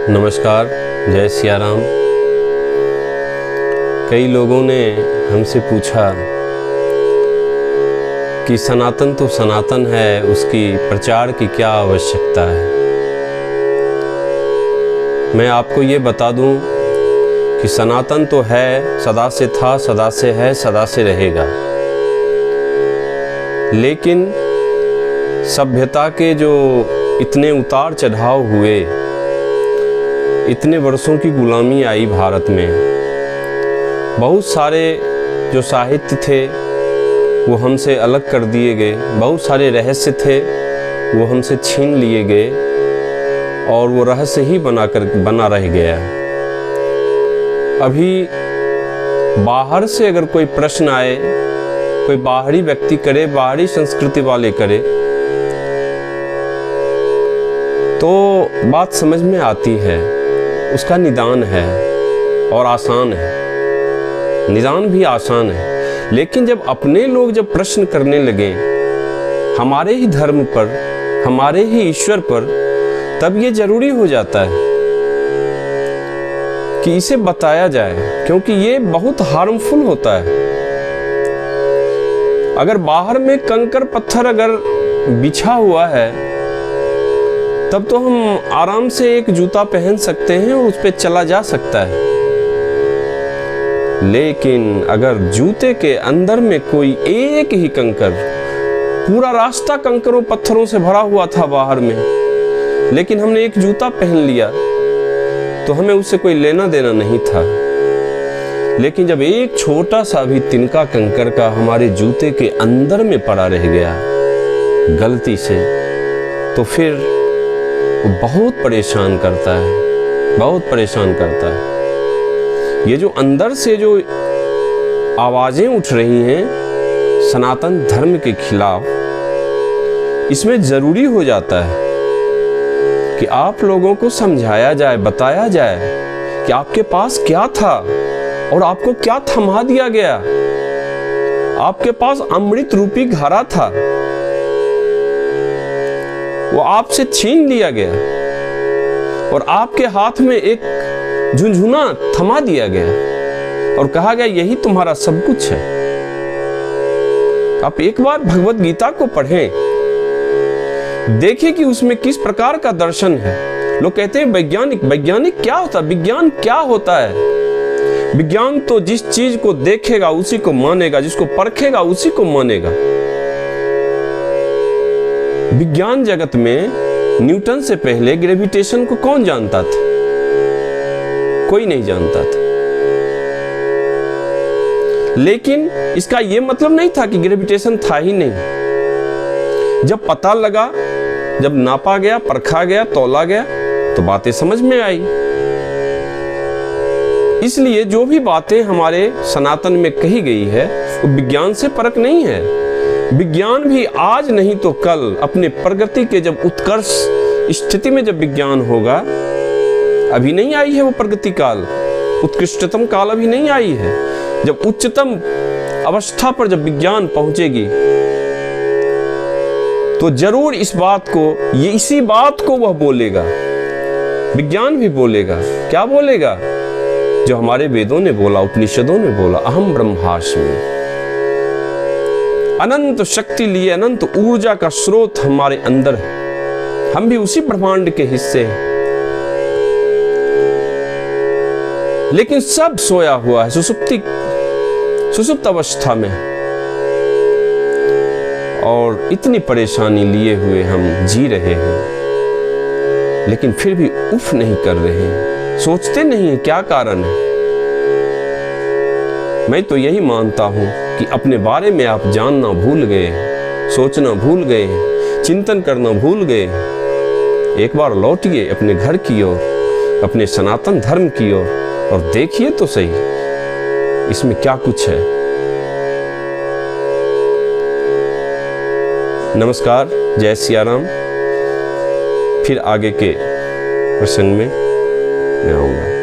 नमस्कार, जय सिया राम। कई लोगों ने हमसे पूछा कि सनातन तो सनातन है, उसकी प्रचार की क्या आवश्यकता है। मैं आपको ये बता दूं कि सनातन तो है, सदा से था, सदा से है, सदा से रहेगा। लेकिन सभ्यता के जो इतने उतार चढ़ाव हुए, इतने वर्षों की गुलामी आई भारत में, बहुत सारे जो साहित्य थे वो हमसे अलग कर दिए गए, बहुत सारे रहस्य थे वो हमसे छीन लिए गए और वो रहस्य ही बना रह गया। अभी बाहर से अगर कोई प्रश्न आए, कोई बाहरी व्यक्ति करे, बाहरी संस्कृति वाले करे, तो बात समझ में आती है, उसका निदान है और आसान है। निदान भी आसान है। लेकिन जब अपने लोग जब प्रश्न करने लगे हमारे ही धर्म पर, हमारे ही ईश्वर पर, तब ये जरूरी हो जाता है कि इसे बताया जाए, क्योंकि ये बहुत हार्मफुल होता है। अगर बाहर में कंकर पत्थर अगर बिछा हुआ है तब तो हम आराम से एक जूता पहन सकते हैं और उस पे चला जा सकता है। लेकिन अगर जूते के अंदर में कोई एक ही कंकर, पूरा रास्ता कंकरों पत्थरों से भरा हुआ था बाहर में, लेकिन हमने एक जूता पहन लिया तो हमें उससे कोई लेना देना नहीं था। लेकिन जब एक छोटा सा भी तिनका कंकर का हमारे जूते के अंदर में पड़ा रह गया गलती से, तो फिर वो बहुत परेशान करता है, बहुत परेशान करता है। ये जो अंदर से जो आवाजें उठ रही हैं सनातन धर्म के खिलाफ, इसमें जरूरी हो जाता है कि आप लोगों को समझाया जाए, बताया जाए कि आपके पास क्या था और आपको क्या थमा दिया गया। आपके पास अमृत रूपी घड़ा था, वो आपसे छीन लिया गया और आपके हाथ में एक झुनझुना थमा दिया गया और कहा गया यही तुम्हारा सब कुछ है। आप एक बार भगवत गीता को पढ़ें, देखिए कि उसमें किस प्रकार का दर्शन है। लोग कहते हैं वैज्ञानिक क्या होता है, विज्ञान क्या होता है। विज्ञान तो जिस चीज को देखेगा उसी को मानेगा, जिसको परखेगा उसी को मानेगा। विज्ञान जगत में न्यूटन से पहले ग्रेविटेशन को कौन जानता था? कोई नहीं जानता था। लेकिन इसका यह मतलब नहीं था कि ग्रेविटेशन था ही नहीं। जब पता लगा, जब नापा गया, परखा गया, तौला गया, तो बातें समझ में आई। इसलिए जो भी बातें हमारे सनातन में कही गई है वो विज्ञान से परख नहीं है। विज्ञान भी आज नहीं तो कल अपने प्रगति के जब उत्कर्ष स्थिति में जब विज्ञान होगा, अभी नहीं आई है वो प्रगति काल, उत्कृष्टतम काल अभी नहीं आई है। जब उच्चतम अवस्था पर जब विज्ञान पहुंचेगी तो जरूर इस बात को, ये इसी बात को वह बोलेगा, विज्ञान भी बोलेगा। क्या बोलेगा? जो हमारे वेदों ने बोला, उपनिषदों ने बोला, अहम ब्रह्मास्मि। अनंत शक्ति लिए अनंत ऊर्जा का स्रोत हमारे अंदर है, हम भी उसी ब्रह्मांड के हिस्से हैं। लेकिन सब सोया हुआ है, सुसुप्त अवस्था में, और इतनी परेशानी लिए हुए हम जी रहे हैं, लेकिन फिर भी उफ नहीं कर रहे हैं, सोचते नहीं हैं क्या कारण है। मैं तो यही मानता हूं कि अपने बारे में आप जानना भूल गए, सोचना भूल गए, चिंतन करना भूल गए। एक बार लौटिए अपने घर की ओर, अपने सनातन धर्म की ओर, और देखिए तो सही इसमें क्या कुछ है। नमस्कार, जय सिया राम। फिर आगे के प्रसंग में मैं आऊंगा।